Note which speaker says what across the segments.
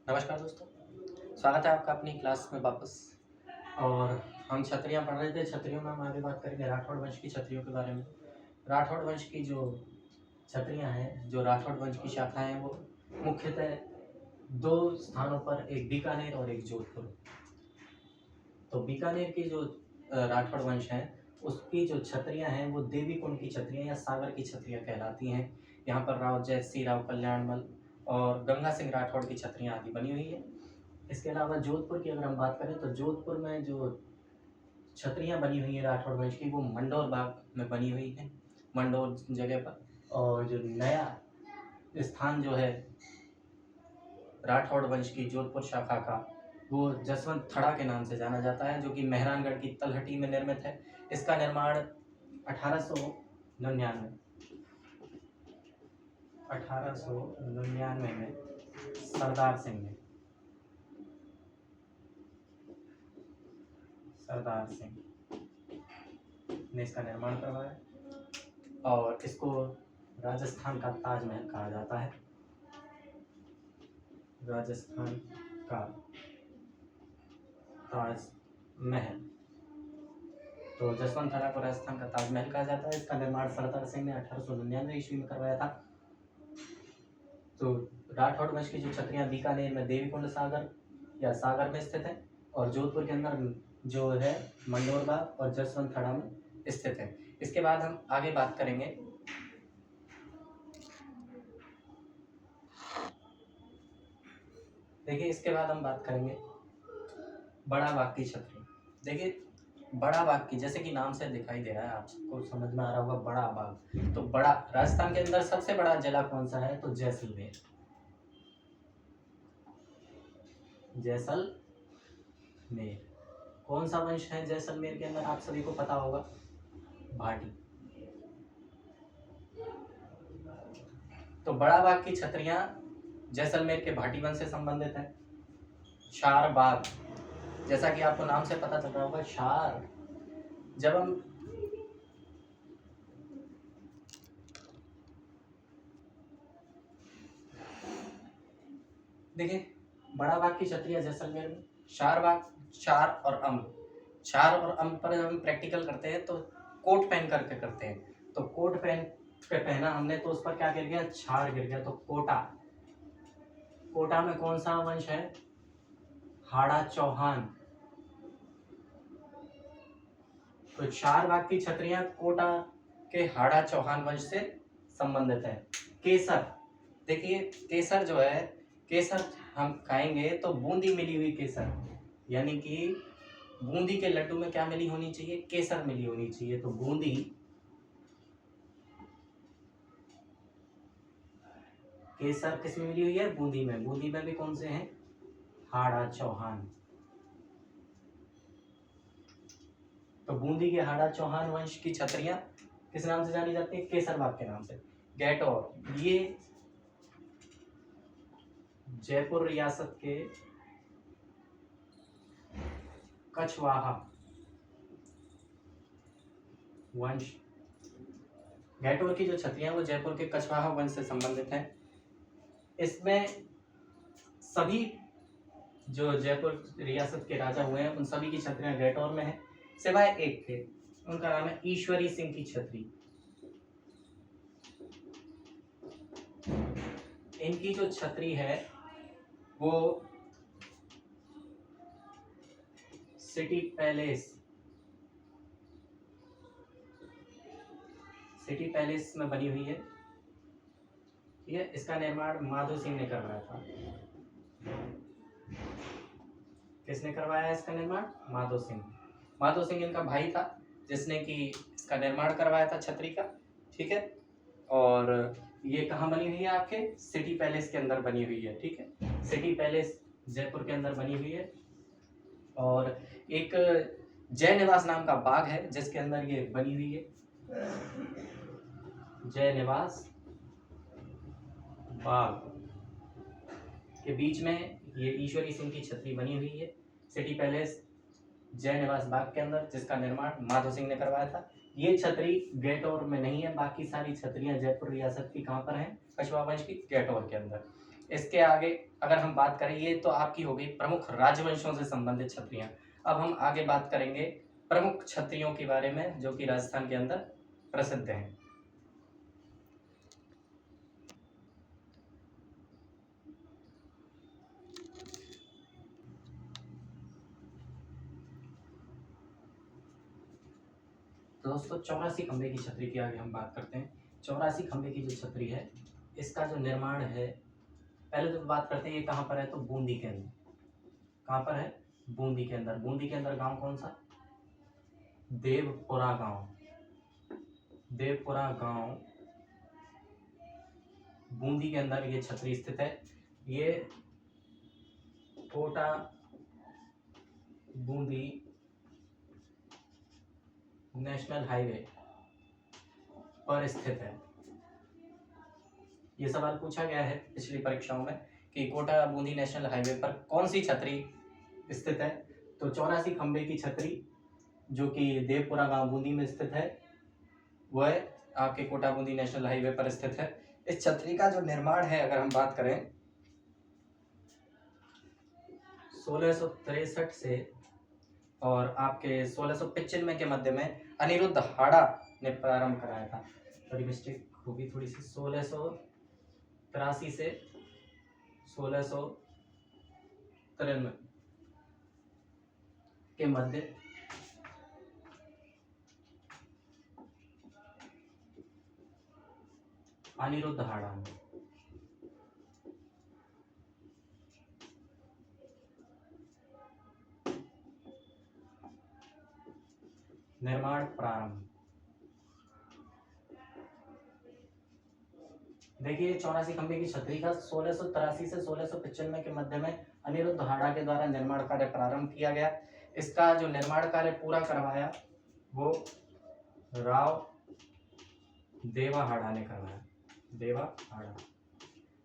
Speaker 1: नमस्कार दोस्तों, स्वागत है आपका अपनी क्लास में वापस। और हम छत्रियाँ पढ़ रहे थे। छत्रियों में हम आगे बात करेंगे राठौड़ वंश की छत्रियों के बारे में। राठौड़ वंश की जो छत्रियाँ हैं, जो राठौड़ वंश की शाखाएँ हैं, वो मुख्यतः दो स्थानों पर, एक बीकानेर और एक जोधपुर। तो बीकानेर की जो राठौड़ वंश है, उसकी जो छत्रियाँ हैं वो देवी कुंड की छत्रियाँ या सागर की छत्रियाँ कहलाती हैं। यहाँ पर राव जयसिंह, राव कल्याणमल और गंगा सिंह राठौड़ की छत्रियाँ आदि बनी हुई है। इसके अलावा जोधपुर की अगर हम बात करें तो जोधपुर में जो छत्रियाँ बनी हुई हैं राठौड़ वंश की, वो मंडोर बाग में बनी हुई है, मंडोर जगह पर। और जो नया स्थान जो है राठौड़ वंश की जोधपुर शाखा का, वो जसवंत थड़ा के नाम से जाना जाता है, जो कि मेहरानगढ़ की तलहटी में निर्मित है। इसका निर्माण 1899 में सरदार सिंह ने इसका निर्माण करवाया और इसको राजस्थान का ताजमहल कहा जाता है। राजस्थान का ताजमहल, तो जसवंत थड़ा को राजस्थान का ताजमहल कहा जाता है। इसका निर्माण सरदार सिंह ने 1899 ईस्वी में करवाया था। तो राठौड़ वंश की जो छत्रियाँ बीकानेर में देवीकुंड सागर या सागर में स्थित है, और जोधपुर के अंदर जो है मंडोर बाग और जसवंत थड़ा में स्थित है। इसके बाद हम आगे बात करेंगे इसके बाद हम बात करेंगे बड़ा बाग की छतरी। देखिए, बड़ा बाग की, जैसे कि नाम से दिखाई दे रहा है, आपको समझ में आ रहा होगा बड़ा बाग। तो बड़ा, राजस्थान के अंदर सबसे बड़ा जिला कौन सा है? तो जैसलमेर। कौन सा वंश है जैसलमेर के अंदर? आप सभी को पता होगा, भाटी। तो बड़ा बाग की छतरियां जैसलमेर के भाटी वंश से संबंधित है। शार बाग, जैसा कि आपको नाम से पता चल रहा होगा, शार। जब हम देखिए, बड़ा बाग की छतरियां जैसलमेर में, शार बाग, चार और अम्ब पर जब हम प्रैक्टिकल करते हैं तो कोट पहन करके करते हैं। तो कोट पहना हमने, तो उस पर क्या गिर गया? छार गिर गया। तो कोटा में कौन सा वंश है? हाड़ा चौहान। तो चार बाग की छतरियां कोटा के हाड़ा चौहान वंश से संबंधित है। केसर, देखिए केसर जो है, केसर हम खाएंगे तो बूंदी मिली हुई केसर, यानी कि बूंदी के लड्डू में क्या मिली होनी चाहिए? केसर मिली होनी चाहिए। तो बूंदी, केसर किस में मिली हुई है? बूंदी में। बूंदी में भी कौन से हैं? हाड़ा चौहान। तो बूंदी के हाड़ा चौहान वंश की छतरियां किस नाम से जानी जाती है? केसर बाग के नाम से। गैटोर, ये जयपुर रियासत के कछवाहा वंश, गैटोर की जो छतरियां वो जयपुर के कछवाहा वंश से संबंधित हैं। इसमें सभी जो जयपुर रियासत के राजा हुए हैं, उन सभी की छतरियां गैटोर में है, सिवाय एक थे, उनका नाम है ईश्वरी सिंह की छतरी। इनकी जो छतरी है वो सिटी पैलेस में बनी हुई है। ठीक है, इसका निर्माण माधो सिंह ने करवाया था। किसने करवाया इसका निर्माण? माधो सिंह इनका भाई था, जिसने कि इसका निर्माण करवाया था छतरी का। ठीक है, और ये कहाँ बनी हुई है? आपके सिटी पैलेस के अंदर बनी हुई है। ठीक है, सिटी पैलेस जयपुर के अंदर बनी हुई है। और एक जय निवास नाम का बाग है जिसके अंदर ये बनी हुई है, जय निवास बाग के बीच में ये ईश्वरी सिंह की छतरी बनी हुई है, सिटी पैलेस जय निवास बाग के अंदर, जिसका निर्माण माधो सिंह ने करवाया था। ये छतरी गैटोर में नहीं है, बाकी सारी छतरियां जयपुर रियासत की कहाँ पर हैं? कछवाहा वंश की गैटोर के अंदर। इसके आगे अगर हम बात करें, ये तो आपकी हो गई प्रमुख राजवंशों से संबंधित छत्रियां। अब हम आगे बात करेंगे प्रमुख छत्रियों के बारे में जो कि राजस्थान के अंदर प्रसिद्ध हैं। तो दोस्तों 84 खंबे की छतरी की आगे हम बात करते हैं। 84 खंबे की जो छतरी है, इसका जो निर्माण है, पहले तो बात करते हैं ये कहाँ पर है, तो बूंदी के अंदर। कहाँ पर है? बूंदी के अंदर। बूंदी के अंदर गांव कौन सा? देवपुरा गांव। देवपुरा गांव बूंदी के अंदर ये छतरी स्थित है। ये कोटा बूंदी नेशनल हाईवे पर स्थित है। ये सवाल पूछा गया है पिछली परीक्षाओं में कि कोटा बूंदी नेशनल हाईवे पर कौन सी छतरी स्थित है। तो 84 खंबे की छतरी जो कि देवपुरा गांव बूंदी में स्थित है, वह आपके कोटा बूंदी नेशनल हाईवे पर स्थित है। इस छतरी का जो निर्माण है, अगर हम बात करें 1663 से और आपके 1695 के मध्य में अनिरुद्ध हाड़ा ने प्रारंभ कराया था। सॉरी मिस्टेक होगी थोड़ी सी, 1683 से 1693 के मध्य अनिरुद्ध हाड़ा ने निर्माण प्रारंभ। देखिए 84 खंबे की छतरी का 1683 से 1695 के मध्य में अनिरुद्ध हाड़ा के द्वारा निर्माण कार्य प्रारंभ किया गया। इसका जो निर्माण कार्य पूरा करवाया वो राव देवा हाड़ा ने करवाया। देवा हाड़ा,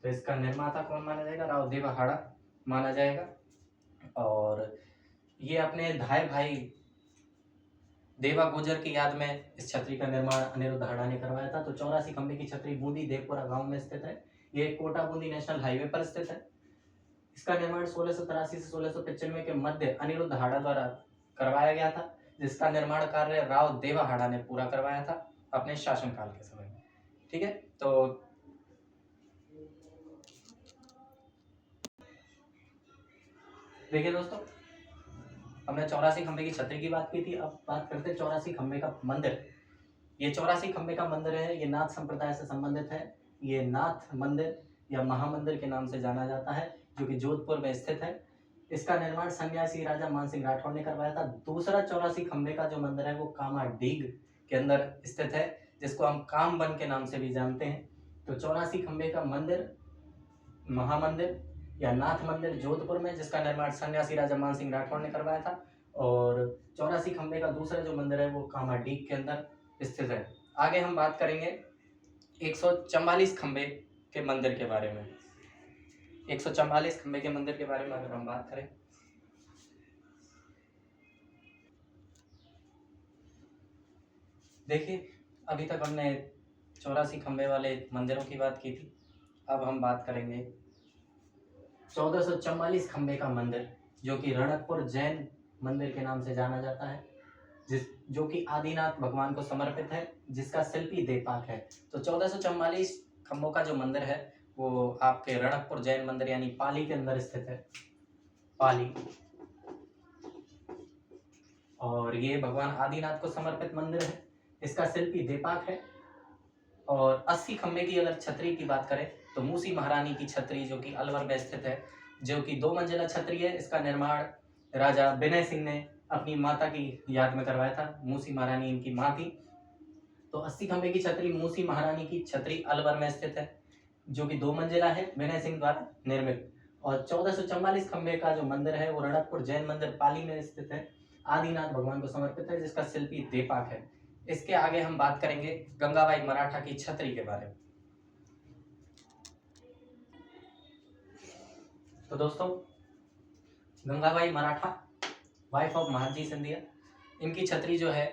Speaker 1: तो इसका निर्माता कौन माना जाएगा? राव देवा हाड़ा माना जाएगा। और ये अपने धाय भाई देवा गुजर की याद में इस छतरी का निर्माण अनिरुद्ध हाड़ा ने करवाया था। तो 84 खंबे की छतरी बूंदी देवपुरा गांव में स्थित है। ये कोटा बूंदी नेशनल हाईवे पर स्थित है। इसका निर्माण 1683 से 1695 के मध्य अनिरुद्ध हाड़ा द्वारा करवाया गया था, जिसका निर्माण कार्य राव देवा हाड़ा ने पूरा करवाया था अपने शासनकाल के समय में। ठीक है, तो देखिए दोस्तों, हमने 84 खंबे की छतरी की बात की थी। अब बात करते हैं 84 खंबे का मंदिर। ये 84 खंबे का मंदिर है, ये नाथ संप्रदाय से संबंधित है। ये नाथ मंदिर या महामंदिर के नाम से जाना जाता है, जो कि जोधपुर में स्थित है। इसका निर्माण सन्यासी राजा मानसिंह राठौर ने करवाया था। दूसरा 84 खंबे का जो मंदिर है वो कामाडीग के अंदर स्थित है, जिसको हम कामबन के नाम से भी जानते हैं। तो 84 खंबे का मंदिर, महामंदिर या नाथ मंदिर जोधपुर में, जिसका निर्माण सन्यासी राजा मानसिंह राठौर ने करवाया था। और 84 खंबे का दूसरा जो मंदिर है वो कामाडीग के अंदर स्थित है। आगे हम बात करेंगे 144 खंबे के मंदिर के बारे में। 144 खंबे के मंदिर के बारे में अगर हम बात करें, देखिए अभी तक हमने 84 खंबे वाले मंदिरों की बात की थी। अब हम बात करेंगे 1444 खंबे का मंदिर, जो कि रणकपुर जैन मंदिर के नाम से जाना जाता है, जो कि आदिनाथ भगवान को समर्पित है, जिसका शिल्पी देपाक है। तो 1444 खंभों का जो मंदिर है वो आपके रणकपुर जैन मंदिर यानी पाली के अंदर स्थित है। पाली, और ये भगवान आदिनाथ को समर्पित मंदिर है। इसका शिल्पी देपाक है। और 80 खंबे की अगर छतरी की बात करें तो मूसी महारानी की छतरी, जो कि अलवर में स्थित है, जो कि 2 मंजिला छतरी है। इसका निर्माण राजा विनय सिंह ने अपनी माता की याद में करवाया था। मूसी महारानी इनकी माँ थी। तो 80 खंबे की छतरी मूसी महारानी की छतरी अलवर में स्थित है, जो कि 2 मंजिला है, विनय सिंह द्वारा निर्मित। और 1444 खंबे का जो मंदिर है वो रणकपुर जैन मंदिर पाली में स्थित है, आदिनाथ भगवान को समर्पित है, जिसका शिल्पी देपाक है। इसके आगे हम बात करेंगे गंगाबाई मराठा की छतरी के बारे में। तो दोस्तों, गंगाबाई मराठा, वाइफ ऑफ महादजी सिंधिया, इनकी छतरी जो है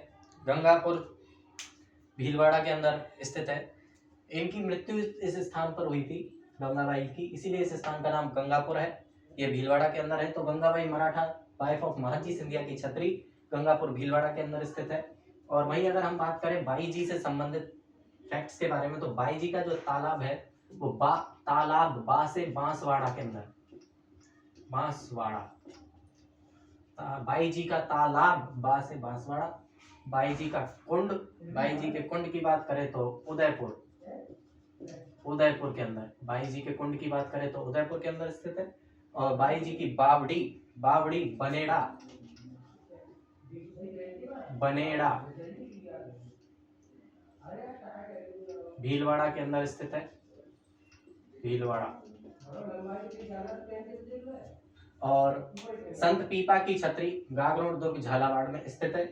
Speaker 1: गंगापुर भीलवाड़ा के अंदर स्थित है। इनकी मृत्यु इस स्थान पर हुई थी गंगाबाई की, इसीलिए इस स्थान का नाम गंगापुर है। ये भीलवाड़ा के अंदर है। तो गंगाबाई मराठा वाइफ ऑफ महाजी सिंधिया की छतरी गंगापुर भीलवाड़ा के अंदर स्थित है। और वहीं अगर हम बात करें बाई जी से संबंधित फैक्ट्स के बारे में, तो बाई जी का जो तालाब है वो तालाब बा से बांसवाड़ा के अंदर, बांसवाड़ा, बाई जी का तालाब बा से बांसवाड़ा। बाई जी का कुंड, बाई जी के कुंड की बात करें तो उदयपुर, उदयपुर के अंदर, बाई जी के कुंड की बात करें तो उदयपुर के अंदर स्थित है। और बाई जी की बावड़ी, बावड़ी बनेड़ा, बनेड़ा भीलवाड़ा के अंदर स्थित है, भीलवाड़ा। और संत पीपा की छतरी गागरोड दुर्ग झालावाड़ में स्थित है।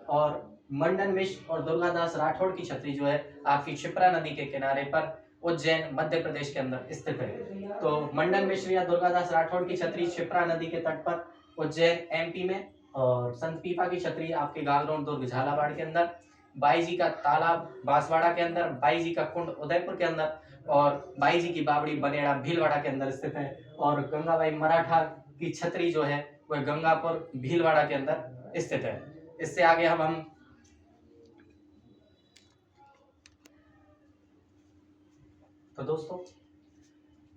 Speaker 1: और मंडन मिश्र और दुर्गादास राठौड़ की छतरी जो है आपकी क्षिप्रा नदी के किनारे पर उज्जैन मध्य प्रदेश के अंदर स्थित है। तो मंडन मिश्र या दुर्गादास राठौड़ की छतरी क्षिप्रा नदी के तट पर उज्जैन एमपी में, और संत पीपा की छतरी आपके गागरोड दुर्ग झालावाड़ के अंदर, बाई जी का तालाब बांसवाड़ा के अंदर, बाई जी का कुंड उदयपुर के अंदर, और बाई जी की बावड़ी बनेड़ा भीलवाड़ा के अंदर स्थित है। और गंगाबाई मराठा की छतरी जो है वह गंगापुर भीलवाड़ा के अंदर स्थित है। इससे आगे अब हम तो दोस्तों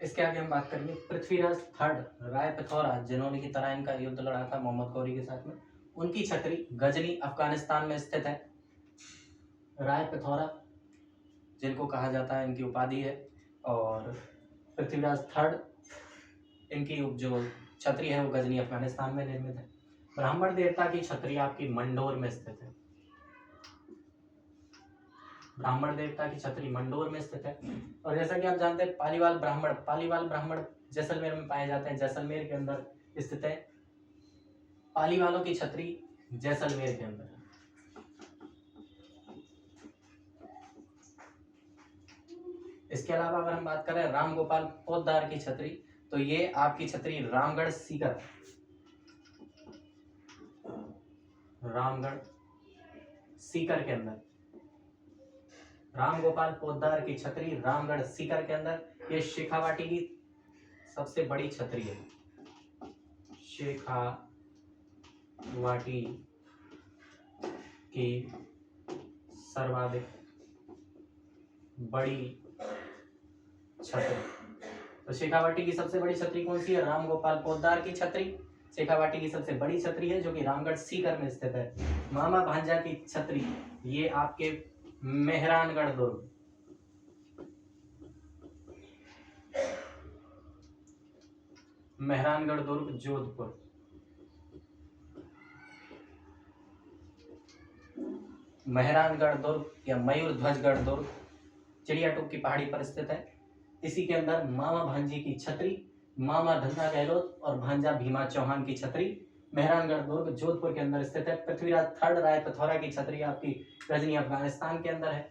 Speaker 1: इसके आगे हम बात करेंगे पृथ्वीराज थर्ड राय पिथौरा, जिन्होंने की तरह इनका युद्ध लड़ा था मोहम्मद गौरी के साथ में, उनकी छतरी गजनी अफगानिस्तान में स्थित है। राय पिथौरा जिनको कहा जाता है, इनकी उपाधि है। और पृथ्वीराज थर्ड इनकी जो छतरी है वो गजनी अफगानिस्तान में निर्मित है। ब्राह्मण देवता की छतरी आपकी मंडोर में स्थित है, ब्राह्मण देवता की छतरी मंडोर में स्थित है। और जैसा कि आप जानते हैं पालीवाल ब्राह्मण, पालीवाल ब्राह्मण जैसलमेर में पाए जाते हैं, जैसलमेर के अंदर स्थित है। पालीवालों की छतरी जैसलमेर के अंदर। इसके अलावा अगर हम बात करें राम गोपाल पोद्दार की छतरी, तो ये आपकी छतरी रामगढ़ सीकर, रामगढ़ सीकर के अंदर, राम गोपाल पोद्दार की छतरी रामगढ़ सीकर के अंदर। ये शेखावाटी की सबसे बड़ी छतरी है, शेखावाटी की सर्वाधिक बड़ी छतरी। तो शेखावाटी की सबसे बड़ी छतरी कौन सी है? राम गोपाल पोद्दार की छतरी शेखावाटी की सबसे बड़ी छतरी है, जो कि रामगढ़ सीकर में स्थित है। मामा भांजा की छतरी ये आपके मेहरानगढ़ दुर्ग, मेहरानगढ़ दुर्ग जोधपुर, मेहरानगढ़ दुर्ग या मयूरध्वजगढ़ दुर्ग चिड़ियाटूप की पहाड़ी पर स्थित है। इसी के अंदर मामा भांजी की छतरी, मामा धन्ना गहलोत और भांजा भीमा चौहान की छतरी मेहरानगढ़ दुर्ग जोधपुर के अंदर स्थित है। पृथ्वीराज थर्ड राय पिथौरा की छतरी आपकी गजनी अफगानिस्तान के अंदर है।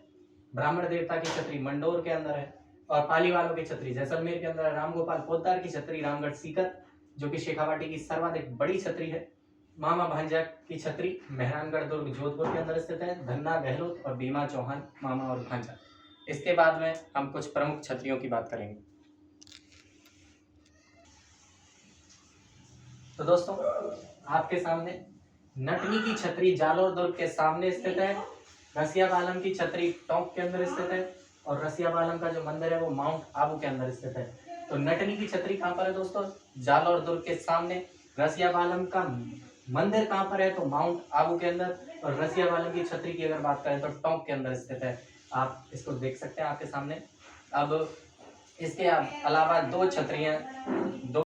Speaker 1: ब्राह्मण देवता की छतरी मंडोर के अंदर है। और पालीवालों की छतरी जैसलमेर के अंदर है। राम गोपाल पोद्दार की छतरी रामगढ़ सीकर, जो कि शेखावाटी की सर्वाधिक बड़ी छतरी है। मामा भांजा की छतरी मेहरानगढ़ दुर्ग जोधपुर के अंदर स्थित है। धन्ना गहलोत और भीमा चौहान मामा और भांजा। इसके बाद में हम कुछ प्रमुख छतरियों की बात करेंगे। तो दोस्तों आपके सामने नटनी की छतरी जालोर दुर्ग के सामने स्थित है। रसिया बालम की छतरी टोंक के अंदर स्थित है। और रसिया बालम का जो मंदिर है वो माउंट आबू के अंदर स्थित है। तो नटनी की छतरी कहाँ पर है दोस्तों? जालोर दुर्ग के सामने। रसिया बालम का मंदिर कहाँ पर है? तो माउंट आबू के अंदर। और रसिया बालम की छतरी की अगर बात करें तो टोंक के अंदर स्थित है। आप इसको देख सकते हैं आपके सामने। अब इसके अलावा दो छतरियां, दो